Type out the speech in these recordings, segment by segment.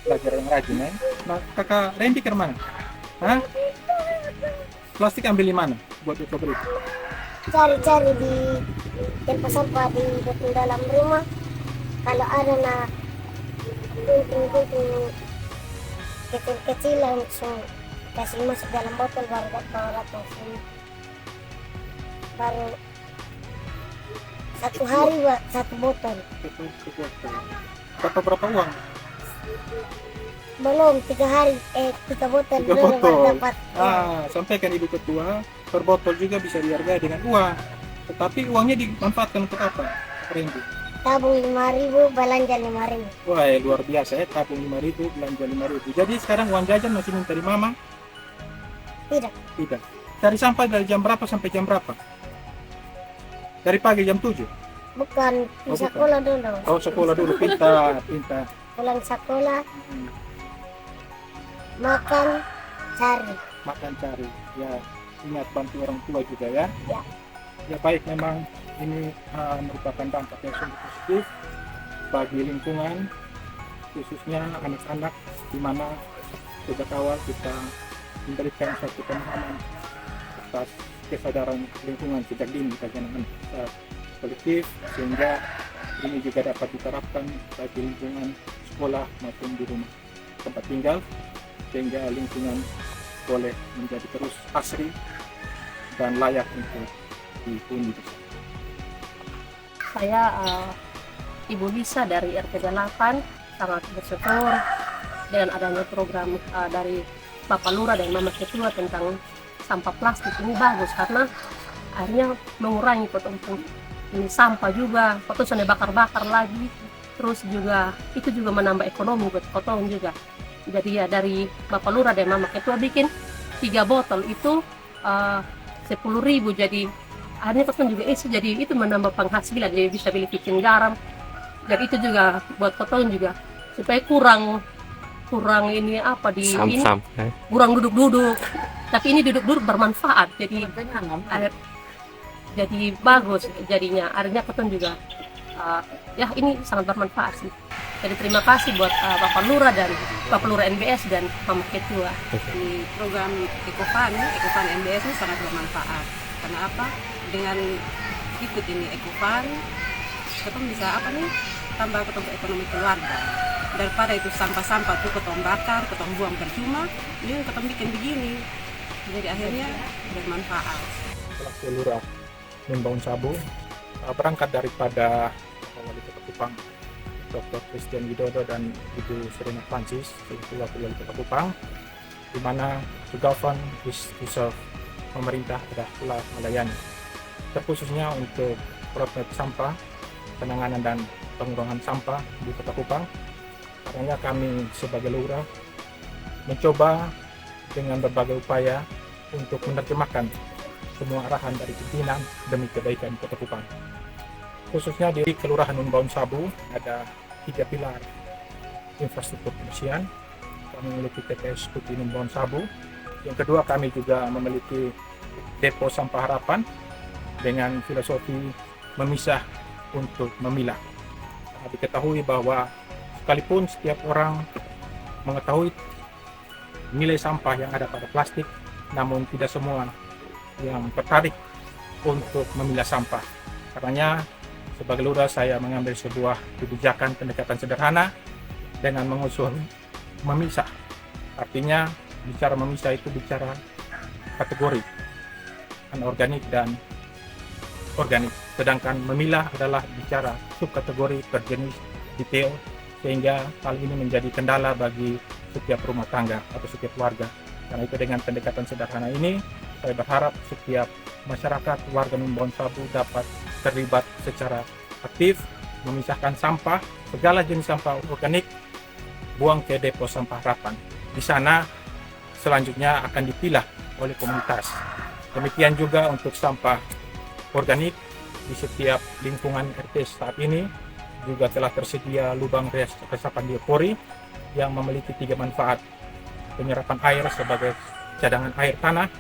belajar yang rajin ya. Nah, kakak Randy ke mana? Hah? Plastik ambil di mana buat itu beli? Cari-cari di tempat sampah di depan dalam rumah. Kalau ada nak gunting-gunting kecil-kecil langsung kasih masuk dalam botol baru bawa datang sini. Baru satu hari buat satu botol. Berapa uang? Belum 3 hari, 3 botol Tiga belum baru botol. dapat. Sampaikan ibu ketua, per botol juga bisa dihargai dengan uang. Tetapi uangnya dimanfaatkan untuk apa, Randy? Tabung 5.000, belanja 5.000. Wah, luar biasa ya, tabung 5.000, belanja 5.000. Jadi sekarang uang jajan masih minta di mama? Tidak, Tidak. Cari sampah dari jam berapa sampai jam berapa? Dari pagi jam 7. bukan di Oh, bukan. sekolah dulu. Oh, sekolah dulu, pintar, pintar. Pulang sekolah, makan, cari. Makan cari. Ya, ingat bantu orang tua juga ya. Ya. Ya baik, memang ini merupakan dampak yang sungguh positif bagi lingkungan, khususnya anak-anak, di mana sejak awal kita memberikan satu pemahaman atas kesadaran lingkungan sejak dini bagi anak-anak kolektif, sehingga ini juga dapat diterapkan bagi lingkungan sekolah maupun di rumah tempat tinggal, sehingga lingkungan boleh menjadi terus asri dan layak untuk dihuni bersama. Saya Ibu Lisa dari RT 8 sangat bersyukur dengan adanya program dari Bapak Lurah dan Mama Ketua tentang sampah plastik ini bagus karena akhirnya mengurangi potong ini sampah juga, potong bakar-bakar lagi, terus juga itu juga menambah ekonomi buat potong juga. Jadi ya dari Bapak Lurah dan Mama Ketua bikin 3 botol itu 10.000, jadi akhirnya potong juga jadi itu menambah penghasilan, jadi bisa beli kitchen garam, dan itu juga buat potong juga supaya kurang ini apa di ini kurang duduk-duduk, tapi ini duduk-duduk bermanfaat, jadi bagus jadinya akhirnya potong juga ya ini sangat bermanfaat sih. Jadi terima kasih buat Bapak Lurah dan Bapak Lurah NBS dan Mama Ketua. Di program Ekofan NBS ini sangat bermanfaat. Karena apa? Dengan ikut ini Ekofan, kita bisa apa nih? Tambah ketemu ekonomi keluarga. Daripada itu sampah-sampah tuh ketong bakar, ketong buang percuma, ini ketong bikin begini. Jadi akhirnya bermanfaat. Selaku Lurah Membangun Sabu, berangkat daripada Wali Kota Kupang Dr. Christian Widodo dan Ibu Serena Francis, selaku Wali Kota Kupang, di mana to govern is to serve, pemerintah adalah pula melayani, terkhususnya untuk program sampah, penanganan dan pengurangan sampah di Kota Kupang. Karena kami sebagai lurah mencoba dengan berbagai upaya untuk menerjemahkan semua arahan dari pimpinan demi kebaikan Kota Kupang. Khususnya di Kelurahan Membangun Sabu ada 3 pilar infrastruktur kebersihan. Kami memiliki TPS Putih Membangun Sabu. Yang kedua, kami juga memiliki depo sampah harapan dengan filosofi memisah untuk memilah. Diketahui bahwa sekalipun setiap orang mengetahui nilai sampah yang ada pada plastik, namun tidak semua yang tertarik untuk memilah sampah. Karenanya sebagai lurah saya mengambil sebuah kebijakan pendekatan sederhana dengan mengusung memisah. Artinya bicara memisah itu bicara kategori anorganik dan organik, sedangkan memilah adalah bicara subkategori berjenis detail, sehingga hal ini menjadi kendala bagi setiap rumah tangga atau setiap warga. Karena itu dengan pendekatan sederhana ini saya berharap setiap masyarakat warga Membangun Sabu dapat terlibat secara aktif memisahkan sampah, segala jenis sampah organik, buang ke depo sampah harapan. Di sana selanjutnya akan dipilah oleh komunitas. Demikian juga untuk sampah organik di setiap lingkungan RT saat ini juga telah tersedia lubang resapan biopori yang memiliki 3 manfaat: penyerapan air sebagai cadangan air tanah,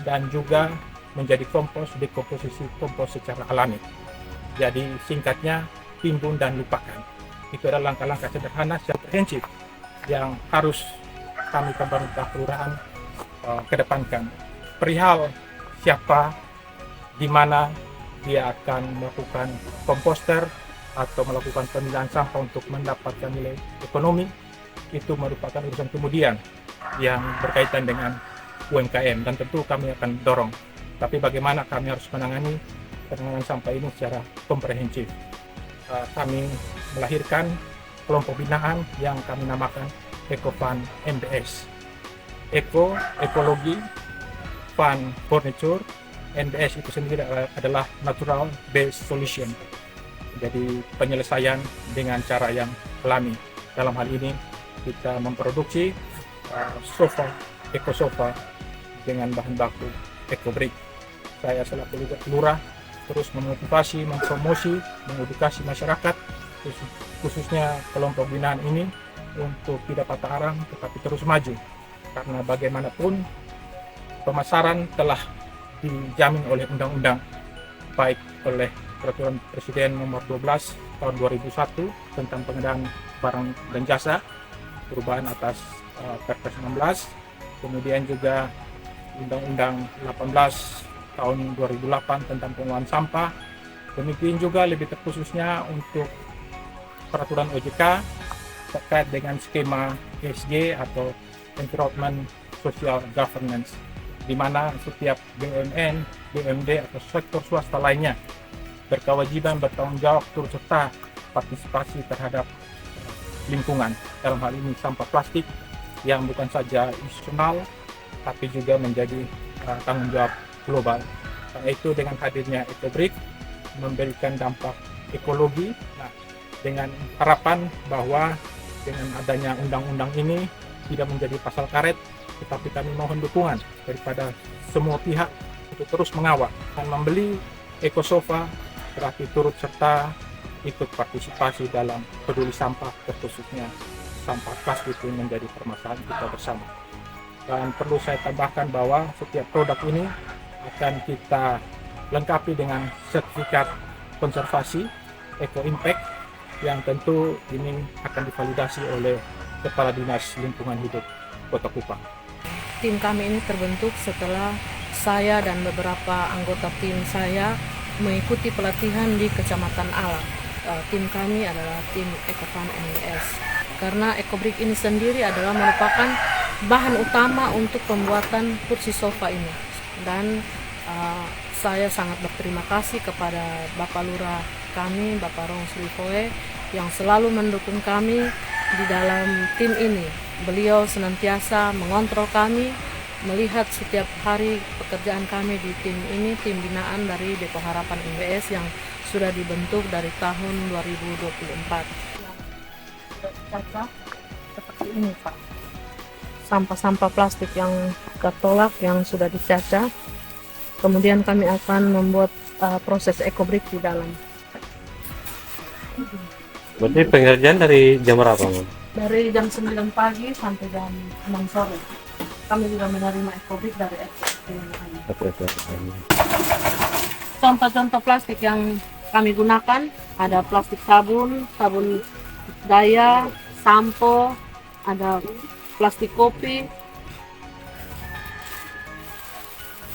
dan juga menjadi kompos, dekomposisi kompos secara alami. Jadi singkatnya, timbun dan lupakan. Itu adalah langkah-langkah sederhana secara komprehensif yang harus kami pemerintah kelurahan kedepankan. Perihal siapa, di mana dia akan melakukan komposter atau melakukan pemilahan sampah untuk mendapatkan nilai ekonomi, itu merupakan urusan kemudian yang berkaitan dengan UMKM, dan tentu kami akan dorong. Tapi bagaimana kami harus menangani penanganan sampah ini secara komprehensif. Kami melahirkan kelompok binaan yang kami namakan EcoFun NBS. Eco, ekologi, fun, furniture, NBS itu sendiri adalah natural based solution. Jadi penyelesaian dengan cara yang alami. Dalam hal ini kita memproduksi sofa, eco sofa dengan bahan baku EcoBrick. Saya selaku lurah terus memotivasi, mempromosi, mengedukasi masyarakat, khususnya kelompok binaan ini untuk tidak patah arang tetapi terus maju. Karena bagaimanapun pemasaran telah dijamin oleh undang-undang, baik oleh Peraturan Presiden Nomor 12 tahun 2001 tentang pengadaan barang dan jasa, perubahan atas Perpres 16, kemudian juga Undang-Undang 18 tahun 2008 tentang pengelolaan sampah. Demikian juga lebih terkhususnya untuk peraturan OJK terkait dengan skema ESG atau Environment Social Governance, di mana setiap BUMN, BUMD atau sektor swasta lainnya berkewajiban bertanggung jawab turut serta partisipasi terhadap lingkungan. Dalam hal ini sampah plastik yang bukan saja nasional tapi juga menjadi tanggung jawab global. Karena itu dengan hadirnya EcoBrick memberikan dampak ekologi. Nah, dengan harapan bahwa dengan adanya undang-undang ini tidak menjadi pasal karet, tetapi kami mohon dukungan daripada semua pihak untuk terus mengawal dan membeli EcoSofa, berarti turut serta ikut partisipasi dalam peduli sampah, khususnya sampah plastik itu menjadi permasalahan kita bersama. Dan perlu saya tambahkan bahwa setiap produk ini akan kita lengkapi dengan sertifikat konservasi Eco Impact yang tentu ini akan divalidasi oleh Kepala Dinas Lingkungan Hidup Kota Kupang. Tim kami ini terbentuk setelah saya dan beberapa anggota tim saya mengikuti pelatihan di Kecamatan Alam. Tim kami adalah tim EcoFun NBS. Karena EcoBrick ini sendiri adalah merupakan bahan utama untuk pembuatan kursi sofa ini. Dan saya sangat berterima kasih kepada Bapak Lurah kami, Bapak Rong Srifoe, yang selalu mendukung kami di dalam tim ini. Beliau senantiasa mengontrol kami, melihat setiap hari pekerjaan kami di tim ini, tim binaan dari Depo Harapan NBS yang sudah dibentuk dari tahun 2024. Caca seperti ini, Pak. Sampah-sampah plastik yang tertolak yang sudah dicaca. Kemudian kami akan membuat proses EcoBrick di dalam. Berarti pengerjaan dari jam berapa, Bang? Dari jam 9 pagi sampai jam 6 sore. Kami juga menerima EcoBrick dari RT. Contoh-contoh plastik yang kami gunakan ada plastik sabun, sabun daya, sampo, ada plastik kopi,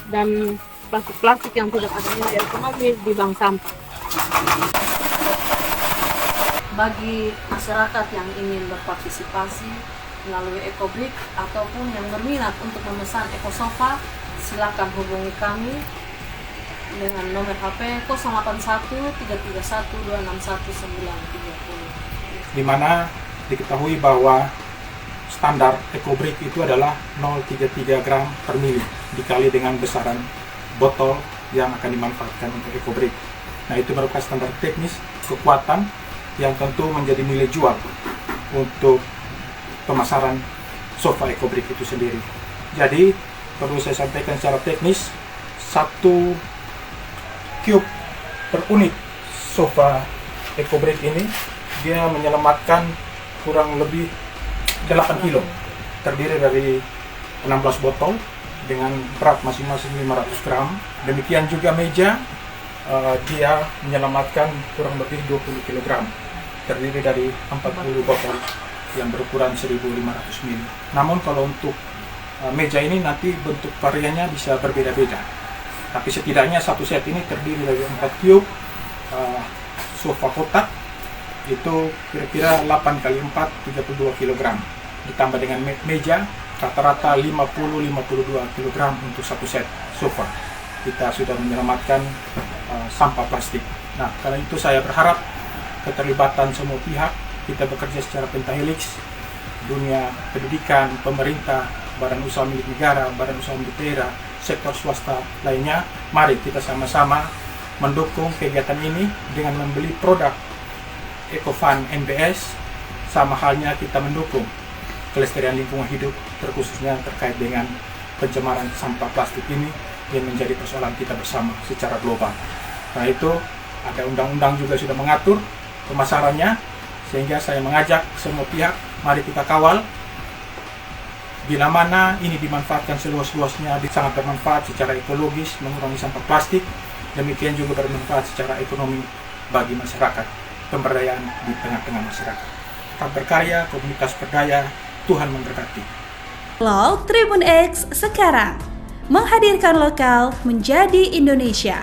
dan plastik-plastik yang tidak ada nilai ekonomi di bank sampah. Bagi masyarakat yang ingin berpartisipasi melalui EcoBrick ataupun yang berminat untuk memesan EcoSofa, silakan hubungi kami dengan nomor HP 081 331 261 930. Di mana diketahui bahwa standar EcoBrick itu adalah 0,33 gram per mili dikali dengan besaran botol yang akan dimanfaatkan untuk EcoBrick. Nah, itu merupakan standar teknis kekuatan yang tentu menjadi nilai jual untuk pemasaran sofa EcoBrick itu sendiri. Jadi perlu saya sampaikan secara teknis, 1 cube per unit sofa EcoBrick ini dia menyelamatkan kurang lebih 8 kilo, terdiri dari 16 botol dengan berat masing-masing 500 gram. Demikian juga meja, dia menyelamatkan kurang lebih 20 kg, terdiri dari 40 botol yang berukuran 1500 mili. Namun kalau untuk meja ini nanti bentuk variannya bisa berbeda-beda. Tapi setidaknya satu set ini terdiri dari 4 cube sofa kotak, itu kira-kira 8 x 4 32 kg, ditambah dengan meja rata-rata 50-52 kg untuk satu set sofa. Kita sudah menyelamatkan sampah plastik. Nah, karena itu saya berharap keterlibatan semua pihak, kita bekerja secara pentahelix, dunia pendidikan, pemerintah, badan usaha milik negara, badan usaha milik daerah, sektor swasta lainnya. Mari kita sama-sama mendukung kegiatan ini dengan membeli produk Ecofan NBS, sama halnya kita mendukung kelestarian lingkungan hidup, terkhususnya terkait dengan pencemaran sampah plastik ini yang menjadi persoalan kita bersama secara global. Nah, itu ada undang-undang juga sudah mengatur pemasarannya, sehingga saya mengajak semua pihak, mari kita kawal. Bila mana ini dimanfaatkan seluas-luasnya, sangat bermanfaat secara ekologis, mengurangi sampah plastik, demikian juga bermanfaat secara ekonomi bagi masyarakat, pemberdayaan di tengah-tengah masyarakat. Tetap berkarya, komunitas berdaya, Tuhan memberkati. Tribun X sekarang menghadirkan lokal menjadi Indonesia.